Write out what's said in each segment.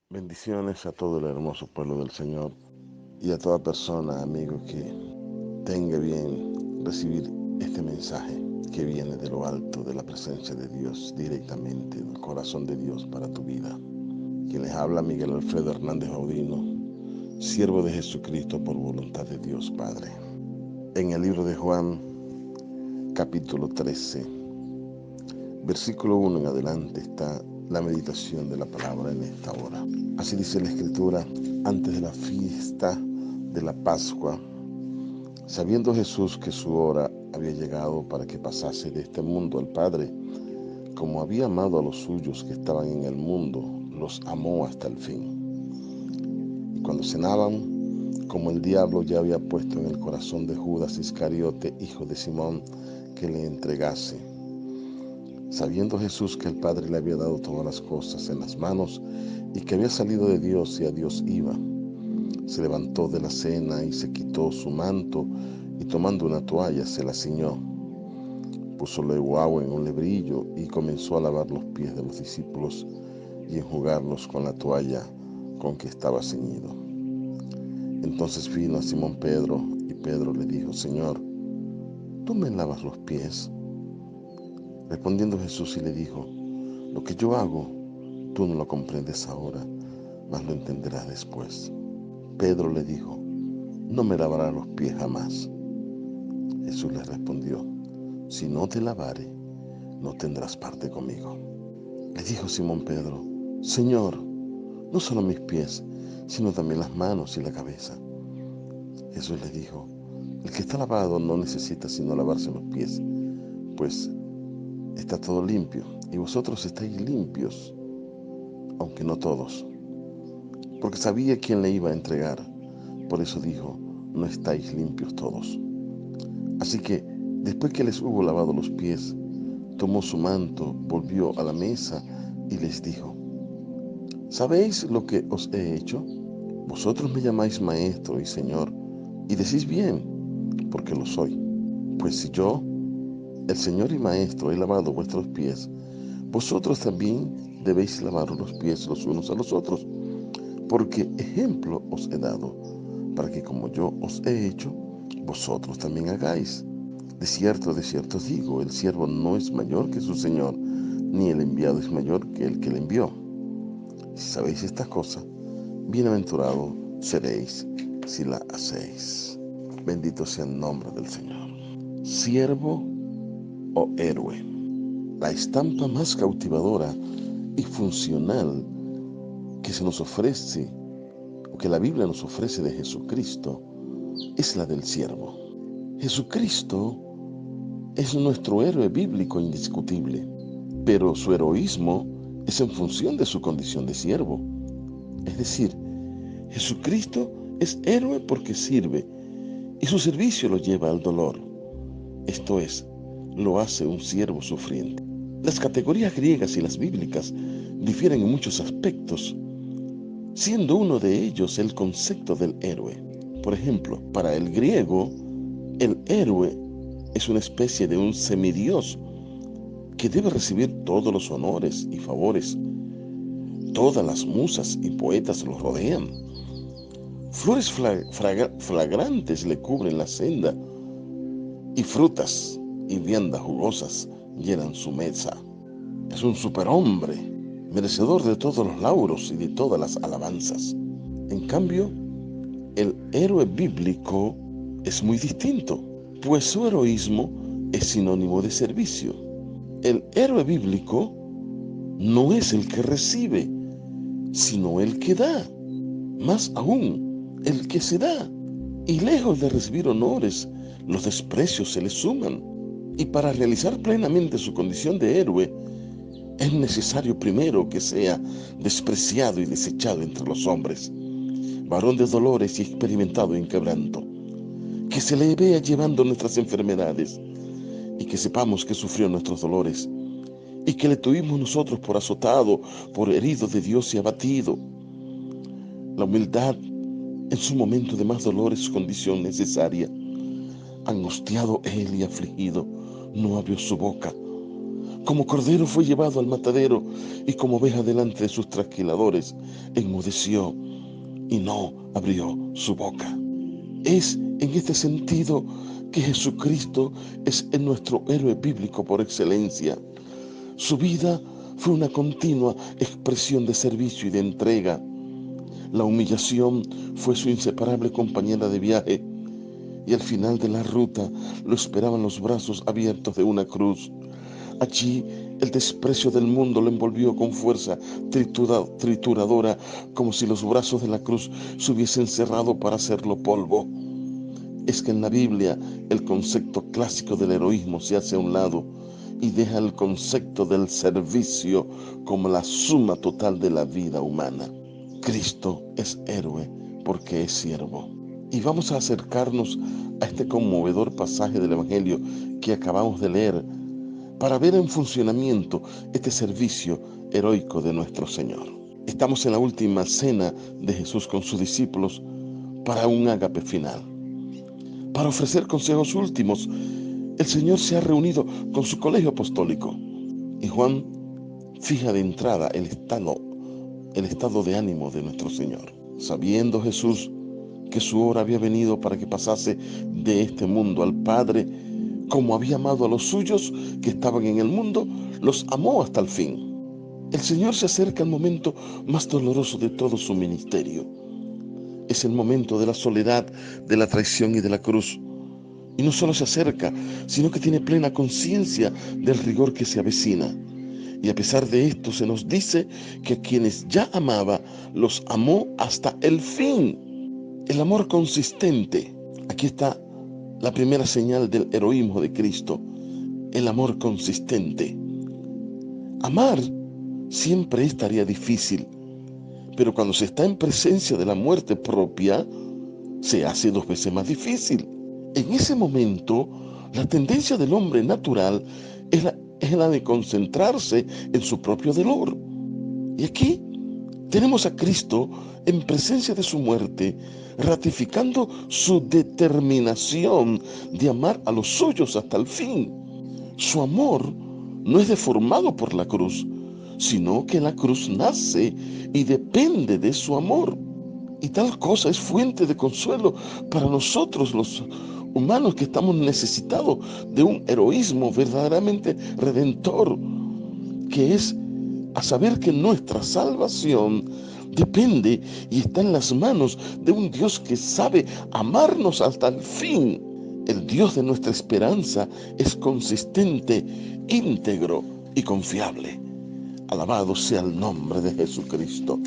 Bendiciones a todo el hermoso pueblo del Señor y a toda persona, amigo, que tenga bien recibir este mensaje que viene de lo alto, de la presencia de Dios, directamente del corazón de Dios para tu vida. Quien les habla, Miguel Alfredo Hernández Baudino, siervo de Jesucristo por voluntad de Dios Padre. En el libro de Juan, capítulo 13, versículo 1 en adelante está la meditación de la palabra en esta hora. Así dice la Escritura: antes de la fiesta de la Pascua, sabiendo Jesús que su hora había llegado para que pasase de este mundo al Padre, como había amado a los suyos que estaban en el mundo, los amó hasta el fin. Y cuando cenaban, como el diablo ya había puesto en el corazón de Judas Iscariote, hijo de Simón, que le entregase, sabiendo Jesús que el Padre le había dado todas las cosas en las manos y que había salido de Dios y a Dios iba, se levantó de la cena y se quitó su manto y tomando una toalla se la ciñó. Puso luego agua en un lebrillo y comenzó a lavar los pies de los discípulos y enjugarlos con la toalla con que estaba ceñido. Entonces vino a Simón Pedro y Pedro le dijo: Señor, ¿tú me lavas los pies? Respondiendo Jesús y le dijo: lo que yo hago, tú no lo comprendes ahora, mas lo entenderás después. Pedro le dijo: no me lavarás los pies jamás. Jesús le respondió: si no te lavare, no tendrás parte conmigo. Le dijo Simón Pedro: Señor, no solo mis pies, sino también las manos y la cabeza. Jesús le dijo: el que está lavado no necesita sino lavarse los pies, pues está todo limpio, y vosotros estáis limpios, aunque no todos. Porque sabía quién le iba a entregar. Por eso dijo: no estáis limpios todos. Así que, después que les hubo lavado los pies, tomó su manto, volvió a la mesa y les dijo: ¿sabéis lo que os he hecho? Vosotros me llamáis maestro y señor, y decís bien, porque lo soy. Pues si yo, el señor y maestro, he lavado vuestros pies, vosotros también debéis lavar los pies los unos a los otros, porque ejemplo os he dado, para que como yo os he hecho, vosotros también hagáis. De cierto os digo, el siervo no es mayor que su señor, ni el enviado es mayor que el que le envió. Si sabéis estas cosas, bienaventurados seréis si la hacéis. Bendito sea el nombre del Señor. Siervo o héroe. La estampa más cautivadora y funcional que se nos ofrece, o que la Biblia nos ofrece de Jesucristo, es la del siervo. Jesucristo es nuestro héroe bíblico indiscutible, pero su heroísmo es en función de su condición de siervo. Es decir, Jesucristo es héroe porque sirve, y su servicio lo lleva al dolor. Esto es, lo hace un siervo sufriente. Las categorías griegas y las bíblicas difieren en muchos aspectos, siendo uno de ellos el concepto del héroe. Por ejemplo, para el griego, el héroe es una especie de un semidios que debe recibir todos los honores y favores. Todas las musas y poetas lo rodean. Flores flagrantes le cubren la senda, y frutas y viandas jugosas llenan su mesa. Es un superhombre, merecedor de todos los lauros y de todas las alabanzas. En cambio, el héroe bíblico es muy distinto, pues su heroísmo es sinónimo de servicio. El héroe bíblico no es el que recibe, sino el que da. Más aún, el que se da. Y lejos de recibir honores, los desprecios se le suman. Y para realizar plenamente su condición de héroe, es necesario primero que sea despreciado y desechado entre los hombres, varón de dolores y experimentado en quebranto, que se le vea llevando nuestras enfermedades y que sepamos que sufrió nuestros dolores y que le tuvimos nosotros por azotado, por herido de Dios y abatido. La humildad en su momento de más dolor es su condición necesaria. Angustiado él y afligido, no abrió su boca, Como cordero fue llevado al matadero y como oveja delante de sus trasquiladores, enmudeció y no abrió su boca. Es en este sentido que Jesucristo es nuestro héroe bíblico por excelencia. Su vida fue una continua expresión de servicio y de entrega. La humillación fue su inseparable compañera de viaje y al final de la ruta lo esperaban los brazos abiertos de una cruz. Allí el desprecio del mundo lo envolvió con fuerza trituradora, como si los brazos de la cruz se hubiesen cerrado para hacerlo polvo. Es que en la Biblia el concepto clásico del heroísmo se hace a un lado y deja el concepto del servicio como la suma total de la vida humana. Cristo es héroe porque es siervo. Y vamos a acercarnos a este conmovedor pasaje del Evangelio que acabamos de leer para ver en funcionamiento este servicio heroico de nuestro Señor. Estamos en la última cena de Jesús con sus discípulos para un ágape final. Para ofrecer consejos últimos, el Señor se ha reunido con su colegio apostólico y Juan fija de entrada el estado de ánimo de nuestro Señor. Sabiendo Jesús que su hora había venido para que pasase de este mundo al Padre, como había amado a los suyos que estaban en el mundo, los amó hasta el fin. El Señor se acerca al momento más doloroso de todo su ministerio. Es el momento de la soledad, de la traición y de la cruz. Y no solo se acerca, sino que tiene plena conciencia del rigor que se avecina. Y a pesar de esto se nos dice que a quienes ya amaba, los amó hasta el fin. El amor consistente. Aquí está la primera señal del heroísmo de Cristo. El amor consistente. Amar siempre es tarea difícil, pero cuando se está en presencia de la muerte propia, se hace 2 veces más difícil. En ese momento, la tendencia del hombre natural es la de concentrarse en su propio dolor. Y aquí tenemos a Cristo en presencia de su muerte, ratificando su determinación de amar a los suyos hasta el fin. Su amor no es deformado por la cruz, sino que la cruz nace y depende de su amor. Y tal cosa es fuente de consuelo para nosotros los humanos que estamos necesitados de un heroísmo verdaderamente redentor, que es a saber que nuestra salvación depende y está en las manos de un Dios que sabe amarnos hasta el fin. El Dios de nuestra esperanza es consistente, íntegro y confiable. Alabado sea el nombre de Jesucristo.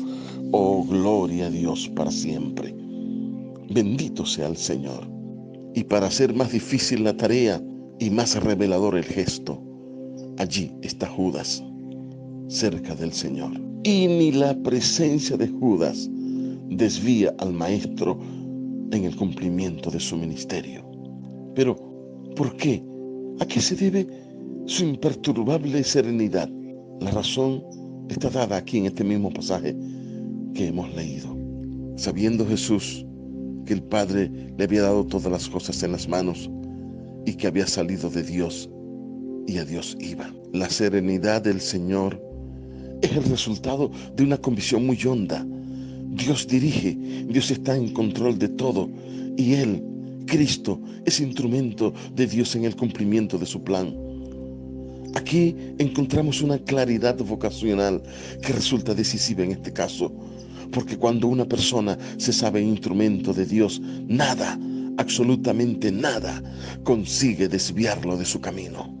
Oh, gloria a Dios para siempre. Bendito sea el Señor. Y para hacer más difícil la tarea y más revelador el gesto, allí está Judas, cerca del Señor. Y ni la presencia de Judas desvía al Maestro en el cumplimiento de su ministerio. Pero, ¿por qué? ¿A qué se debe su imperturbable serenidad? La razón está dada aquí en este mismo pasaje que hemos leído. Sabiendo Jesús que el Padre le había dado todas las cosas en las manos y que había salido de Dios y a Dios iba. La serenidad del Señor es el resultado de una convicción muy honda. Dios dirige, Dios está en control de todo y Él, Cristo, es instrumento de Dios en el cumplimiento de su plan. Aquí encontramos una claridad vocacional que resulta decisiva en este caso, porque cuando una persona se sabe instrumento de Dios, nada, absolutamente nada, consigue desviarlo de su camino.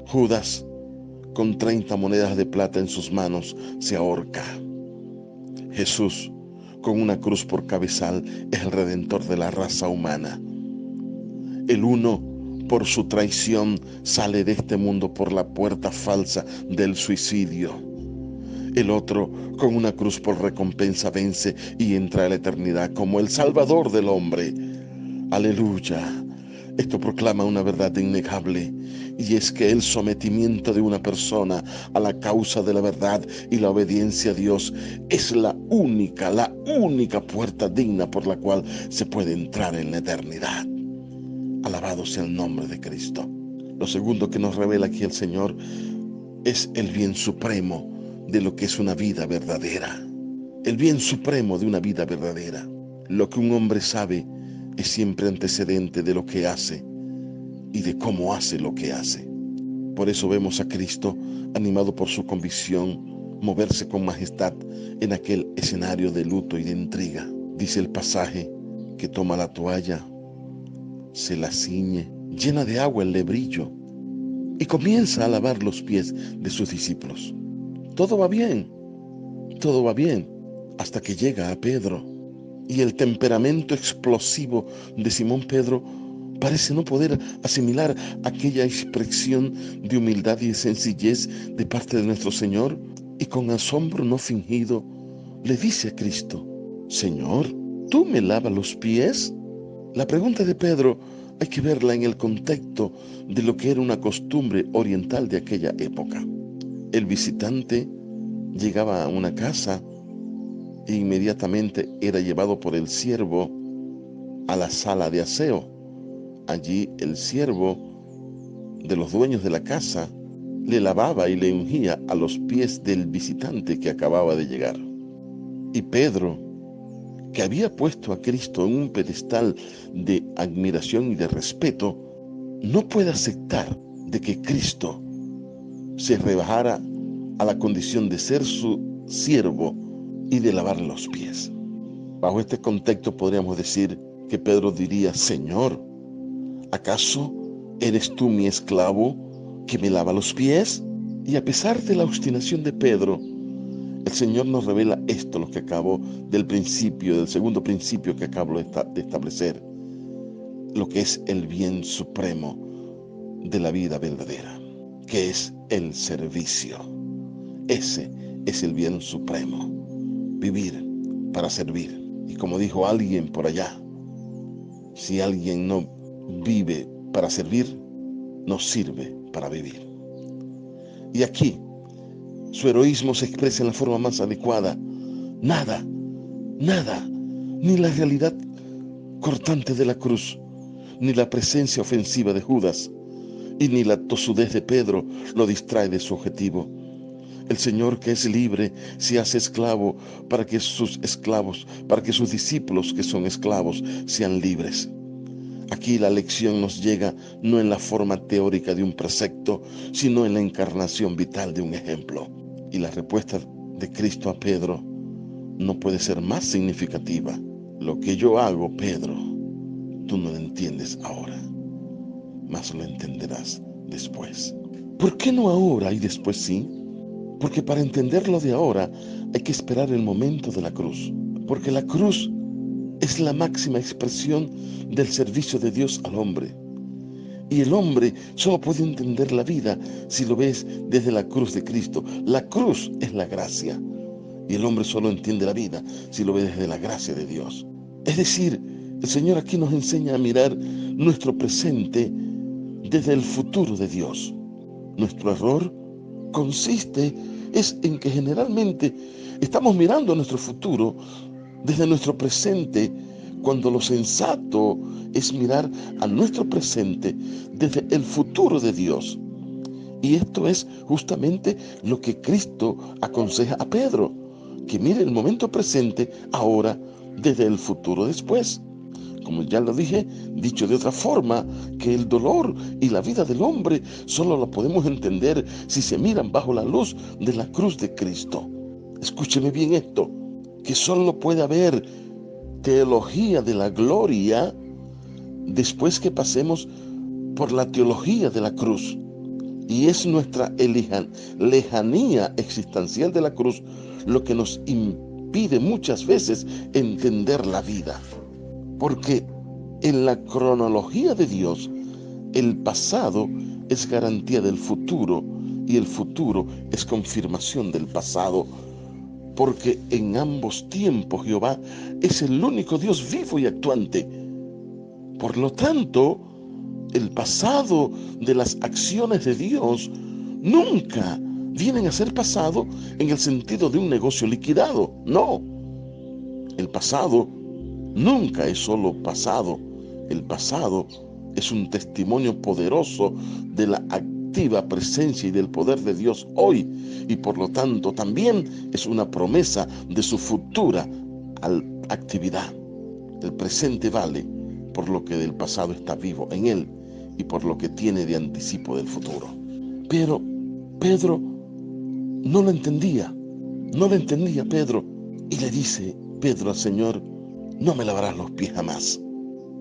Judas, con 30 monedas de plata en sus manos, se ahorca. Jesús, con una cruz por cabezal, es el redentor de la raza humana. El uno, por su traición, sale de este mundo por la puerta falsa del suicidio. El otro, con una cruz por recompensa, vence y entra a la eternidad como el Salvador del hombre. Aleluya. Esto proclama una verdad innegable, y es que el sometimiento de una persona a la causa de la verdad y la obediencia a Dios es la única puerta digna por la cual se puede entrar en la eternidad. Alabado sea el nombre de Cristo. Lo segundo que nos revela aquí el Señor es el bien supremo de lo que es una vida verdadera. El bien supremo de una vida verdadera. Lo que un hombre sabe es siempre antecedente de lo que hace y de cómo hace lo que hace. Por eso vemos a Cristo, animado por su convicción, moverse con majestad en aquel escenario de luto y de intriga. Dice el pasaje que toma la toalla, se la ciñe, llena de agua el lebrillo y comienza a lavar los pies de sus discípulos. Todo va bien, hasta que llega a Pedro. Y el temperamento explosivo de Simón Pedro parece no poder asimilar aquella expresión de humildad y sencillez de parte de nuestro Señor, y con asombro no fingido le dice a Cristo: Señor, ¿tú me lavas los pies? La pregunta de Pedro hay que verla en el contexto de lo que era una costumbre oriental de aquella época. El visitante llegaba a una casa e inmediatamente era llevado por el siervo a la sala de aseo. Allí el siervo de los dueños de la casa le lavaba y le ungía a los pies del visitante que acababa de llegar. Y Pedro, que había puesto a Cristo en un pedestal de admiración y de respeto, no puede aceptar de que Cristo se rebajara a la condición de ser su siervo y de lavarle los pies. Bajo este contexto podríamos decir que Pedro diría: Señor, ¿acaso eres tú mi esclavo que me lava los pies? Y a pesar de la obstinación de Pedro, el Señor nos revela esto, lo que acabo del segundo principio que acabo de establecer, lo que es el bien supremo de la vida verdadera, que es el servicio. Ese es el bien supremo, vivir para servir. Y como dijo alguien por allá, si alguien no vive para servir, no sirve para vivir. Y aquí su heroísmo se expresa en la forma más adecuada. Nada, ni la realidad cortante de la cruz, ni la presencia ofensiva de Judas, y ni la tosudez de Pedro lo distrae de su objetivo. El Señor, que es libre, se hace esclavo para que sus discípulos que son esclavos sean libres. Aquí la lección nos llega no en la forma teórica de un precepto, sino en la encarnación vital de un ejemplo. Y la respuesta de Cristo a Pedro no puede ser más significativa. Lo que yo hago, Pedro, tú no lo entiendes ahora, mas lo entenderás después. ¿Por qué no ahora y después sí? Porque para entender lo de ahora hay que esperar el momento de la cruz. Porque la cruz es la máxima expresión del servicio de Dios al hombre. Y el hombre solo puede entender la vida si lo ves desde la cruz de Cristo. La cruz es la gracia. Y el hombre solo entiende la vida si lo ve desde la gracia de Dios. Es decir, el Señor aquí nos enseña a mirar nuestro presente desde el futuro de Dios. Nuestro error consiste en que generalmente estamos mirando nuestro futuro desde nuestro presente, cuando lo sensato es mirar a nuestro presente desde el futuro de Dios. Y esto es justamente lo que Cristo aconseja a Pedro, que mire el momento presente ahora desde el futuro después. Como ya lo dije, dicho de otra forma, que el dolor y la vida del hombre solo lo podemos entender si se miran bajo la luz de la cruz de Cristo. Escúcheme bien esto, que solo puede haber teología de la gloria después que pasemos por la teología de la cruz. Y es nuestra lejanía existencial de la cruz lo que nos impide muchas veces entender la vida. Porque en la cronología de Dios, el pasado es garantía del futuro y el futuro es confirmación del pasado. Porque en ambos tiempos Jehová es el único Dios vivo y actuante. Por lo tanto, el pasado de las acciones de Dios nunca vienen a ser pasado en el sentido de un negocio liquidado. No, el pasado nunca es solo pasado. El pasado es un testimonio poderoso de la activa presencia y del poder de Dios hoy, y por lo tanto también es una promesa de su futura actividad. El presente vale por lo que del pasado está vivo en él y por lo que tiene de anticipo del futuro. Pero Pedro no lo entendía Pedro, y le dice Pedro al Señor: no me lavarás los pies jamás.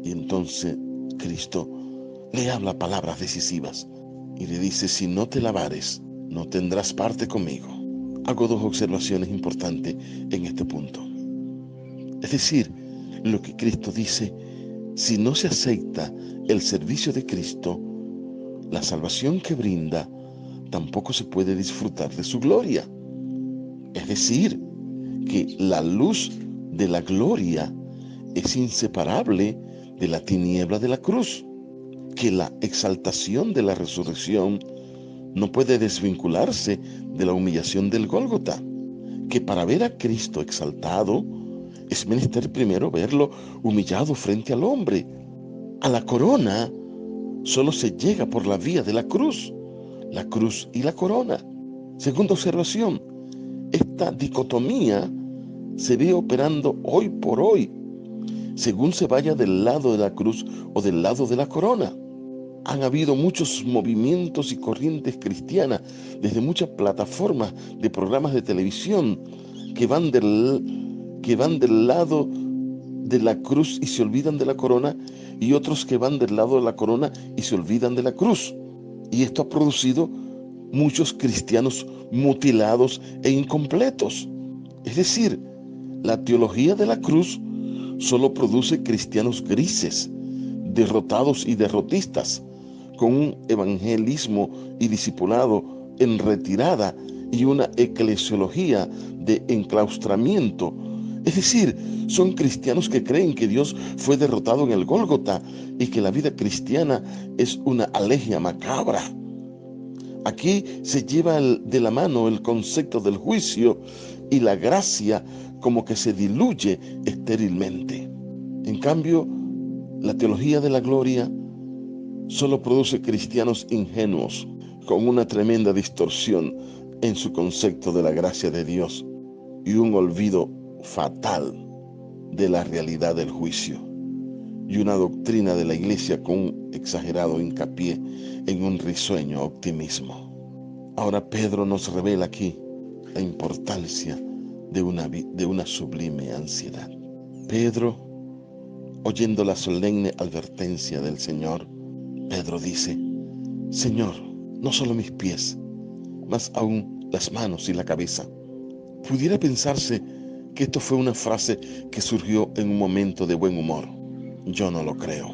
Y entonces Cristo le habla palabras decisivas y le dice: si no te lavares, no tendrás parte conmigo. Hago dos observaciones importantes en este punto. Es decir, lo que Cristo dice: si no se acepta el servicio de Cristo, la salvación que brinda, tampoco se puede disfrutar de su gloria. Es decir, que la luz de la gloria es inseparable de la tiniebla de la cruz, que la exaltación de la resurrección no puede desvincularse de la humillación del Gólgota, que para ver a Cristo exaltado es menester primero verlo humillado frente al hombre. A la corona solo se llega por la vía de la cruz y la corona. Segunda observación, esta dicotomía se ve operando hoy por hoy, según se vaya del lado de la cruz o del lado de la corona. Han habido muchos movimientos y corrientes cristianas desde muchas plataformas de programas de televisión que van del lado de la cruz y se olvidan de la corona, y otros que van del lado de la corona y se olvidan de la cruz. Y esto ha producido muchos cristianos mutilados e incompletos. Es decir, la teología de la cruz solo produce cristianos grises, derrotados y derrotistas, con un evangelismo y discipulado en retirada y una eclesiología de enclaustramiento. Es decir, son cristianos que creen que Dios fue derrotado en el Gólgota y que la vida cristiana es una alegia macabra. Aquí se lleva de la mano el concepto del juicio y la gracia como que se diluye estérilmente. En cambio, la teología de la gloria solo produce cristianos ingenuos con una tremenda distorsión en su concepto de la gracia de Dios y un olvido fatal de la realidad del juicio, y una doctrina de la iglesia con un exagerado hincapié en un risueño optimismo. Ahora Pedro nos revela aquí la importancia de una sublime ansiedad. Pedro, oyendo la solemne advertencia del Señor, Pedro dice: Señor, no solo mis pies, mas aún las manos y la cabeza. Pudiera pensarse que esto fue una frase que surgió en un momento de buen humor. Yo no lo creo.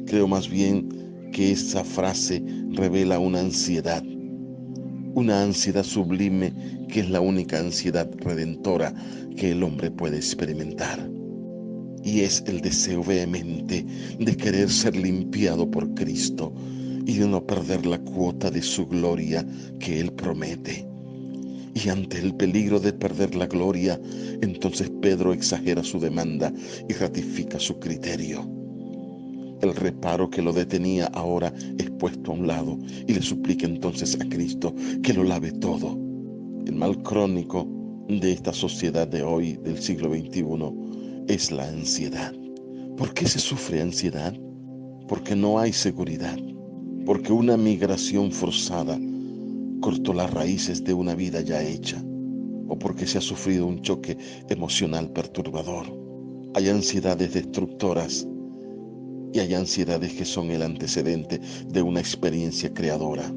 Creo más bien que esa frase revela una ansiedad sublime, que es la única ansiedad redentora que el hombre puede experimentar. Y es el deseo vehemente de querer ser limpiado por Cristo y de no perder la cuota de su gloria que Él promete. Y ante el peligro de perder la gloria, entonces Pedro exagera su demanda y ratifica su criterio. El reparo que lo detenía ahora es puesto a un lado y le suplica entonces a Cristo que lo lave todo. El mal crónico de esta sociedad de hoy, del siglo XXI, es la ansiedad. ¿Por qué se sufre ansiedad? Porque no hay seguridad, porque una migración forzada cortó las raíces de una vida ya hecha, o porque se ha sufrido un choque emocional perturbador. Hay ansiedades destructoras y hay ansiedades que son el antecedente de una experiencia creadora.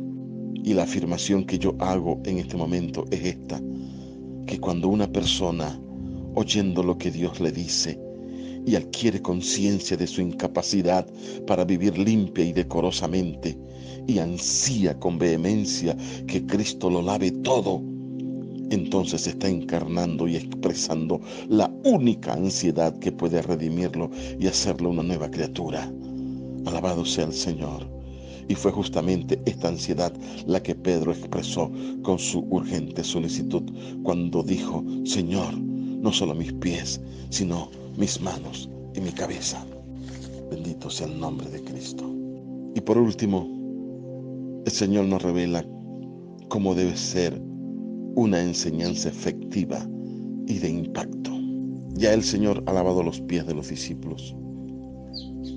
Y la afirmación que yo hago en este momento es esta: que cuando una persona, oyendo lo que Dios le dice y adquiere conciencia de su incapacidad para vivir limpia y decorosamente, y ansía con vehemencia que Cristo lo lave todo, entonces está encarnando y expresando la única ansiedad que puede redimirlo y hacerlo una nueva criatura. Alabado sea el Señor. Y fue justamente esta ansiedad la que Pedro expresó con su urgente solicitud cuando dijo: Señor, no solo mis pies, sino mis manos y mi cabeza. Bendito sea el nombre de Cristo. Y por último, El Señor nos revela cómo debe ser una enseñanza efectiva y de impacto. Ya el Señor ha lavado los pies de los discípulos,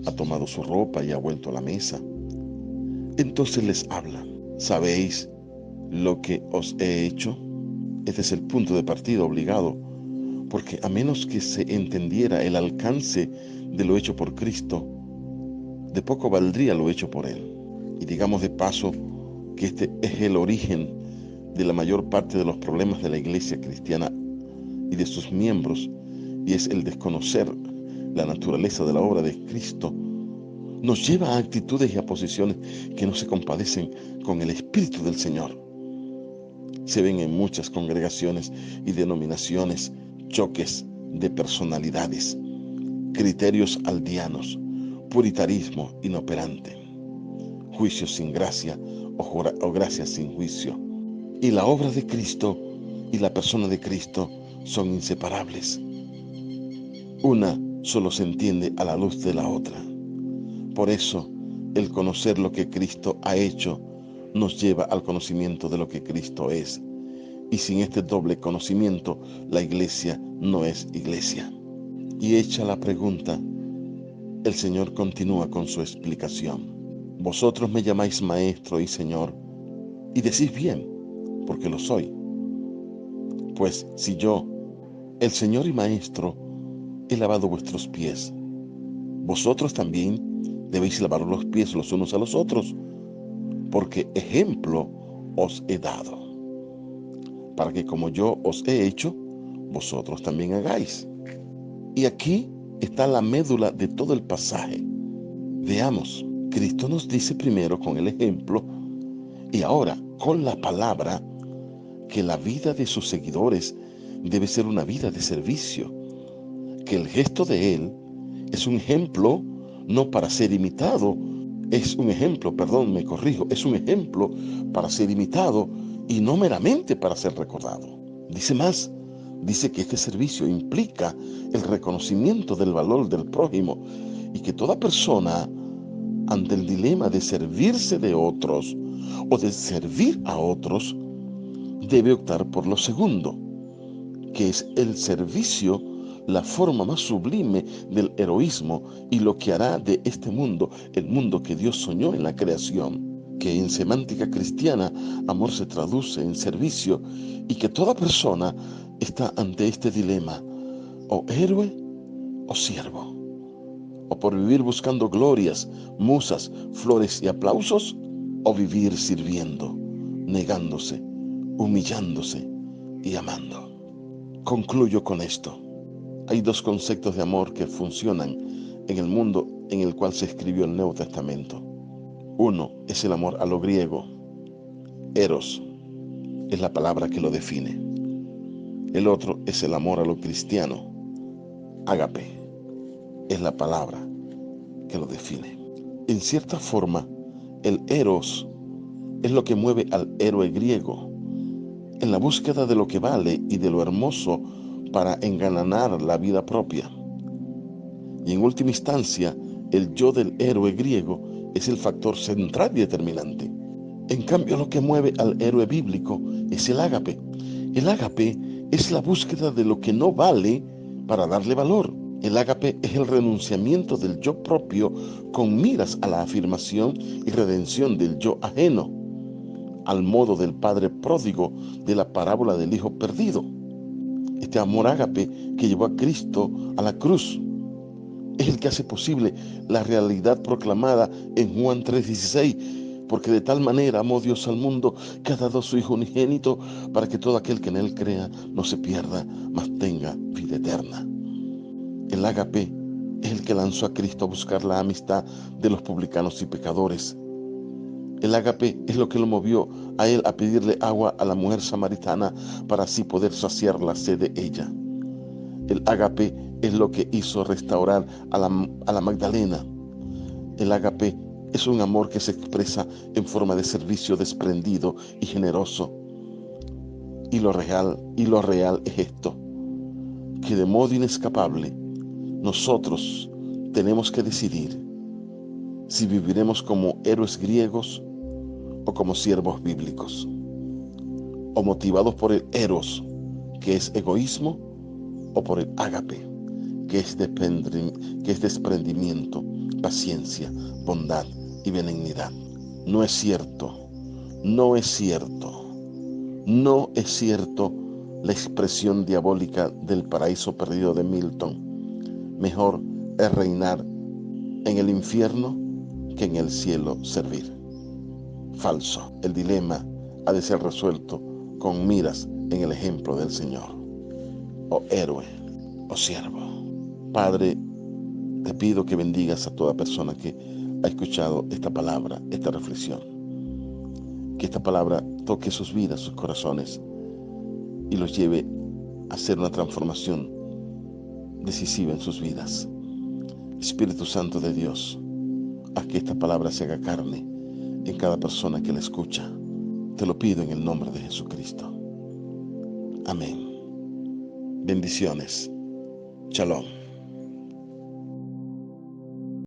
ha tomado su ropa y ha vuelto a la mesa. Entonces les habla: ¿sabéis lo que os he hecho? Este es el punto de partida obligado, porque a menos que se entendiera el alcance de lo hecho por Cristo, de poco valdría lo hecho por Él. Y digamos de paso que este es el origen de la mayor parte de los problemas de la iglesia cristiana y de sus miembros, y es el desconocer la naturaleza de la obra de Cristo. Nos lleva a actitudes y a posiciones que no se compadecen con el Espíritu del Señor. Se ven en muchas congregaciones y denominaciones choques de personalidades, criterios aldeanos, puritarismo inoperante, juicio sin gracia o gracia sin juicio. Y la obra de Cristo y la persona de Cristo son inseparables. Una solo se entiende a la luz de la otra. Por eso, el conocer lo que Cristo ha hecho nos lleva al conocimiento de lo que Cristo es. Y sin este doble conocimiento, la iglesia no es iglesia. Y hecha la pregunta, el Señor continúa con su explicación. Vosotros me llamáis maestro y Señor, y decís bien, porque lo soy. Pues si yo, el Señor y Maestro, he lavado vuestros pies, vosotros también debéis lavar los pies los unos a los otros, porque ejemplo os he dado, para que como yo os he hecho, vosotros también hagáis. Y aquí está la médula de todo el pasaje. Veamos, Cristo nos dice primero con el ejemplo y ahora con la palabra que la vida de sus seguidores debe ser una vida de servicio, que el gesto de Él es un ejemplo no para ser imitado, es un ejemplo para ser imitado y no meramente para ser recordado. Dice más, dice que este servicio implica el reconocimiento del valor del prójimo y que toda persona, ante el dilema de servirse de otros o de servir a otros, debe optar por lo segundo, que es el servicio, la forma más sublime del heroísmo y lo que hará de este mundo el mundo que Dios soñó en la creación, que en semántica cristiana amor se traduce en servicio y que toda persona está ante este dilema, o héroe o siervo, o por vivir buscando glorias, musas, flores y aplausos, o vivir sirviendo, negándose, humillándose y amando. Concluyo con esto. Hay dos conceptos de amor que funcionan en el mundo en el cual se escribió el Nuevo Testamento. Uno es el amor a lo griego. Eros es la palabra que lo define. El otro es el amor a lo cristiano. Ágape es la palabra que lo define. En cierta forma, el eros es lo que mueve al héroe griego en la búsqueda de lo que vale y de lo hermoso para engalanar la vida propia. Y en última instancia, el yo del héroe griego es el factor central y determinante. En cambio, lo que mueve al héroe bíblico es el ágape. El ágape es la búsqueda de lo que no vale para darle valor. El ágape es el renunciamiento del yo propio con miras a la afirmación y redención del yo ajeno, al modo del padre pródigo de la parábola del hijo perdido. Este amor ágape que llevó a Cristo a la cruz es el que hace posible la realidad proclamada en Juan 3:16, porque de tal manera amó Dios al mundo que ha dado a su Hijo unigénito para que todo aquel que en Él crea no se pierda, mas tenga vida eterna. El ágape es el que lanzó a Cristo a buscar la amistad de los publicanos y pecadores. El ágape es lo que lo movió a él a pedirle agua a la mujer samaritana para así poder saciar la sed de ella. El ágape es lo que hizo restaurar a la Magdalena. El ágape es un amor que se expresa en forma de servicio desprendido y generoso. Y lo real es esto, que de modo inescapable nosotros tenemos que decidir si viviremos como héroes griegos o como siervos bíblicos, o motivados por el eros, que es egoísmo, o por el ágape, que es desprendimiento, paciencia, bondad y benignidad. No es cierto, no es cierto, no es cierto la expresión diabólica del paraíso perdido de Milton. Mejor es reinar en el infierno que en el cielo servir. Falso. El dilema ha de ser resuelto con miras en el ejemplo del Señor. O héroe o siervo. Padre, te pido que bendigas a toda persona que ha escuchado esta palabra, esta reflexión. Que esta palabra toque sus vidas, sus corazones y los lleve a hacer una transformación decisiva en sus vidas. Espíritu Santo de Dios, haz que esta palabra se haga carne en cada persona que la escucha. Te lo pido en el nombre de Jesucristo. Amén. Bendiciones. Shalom.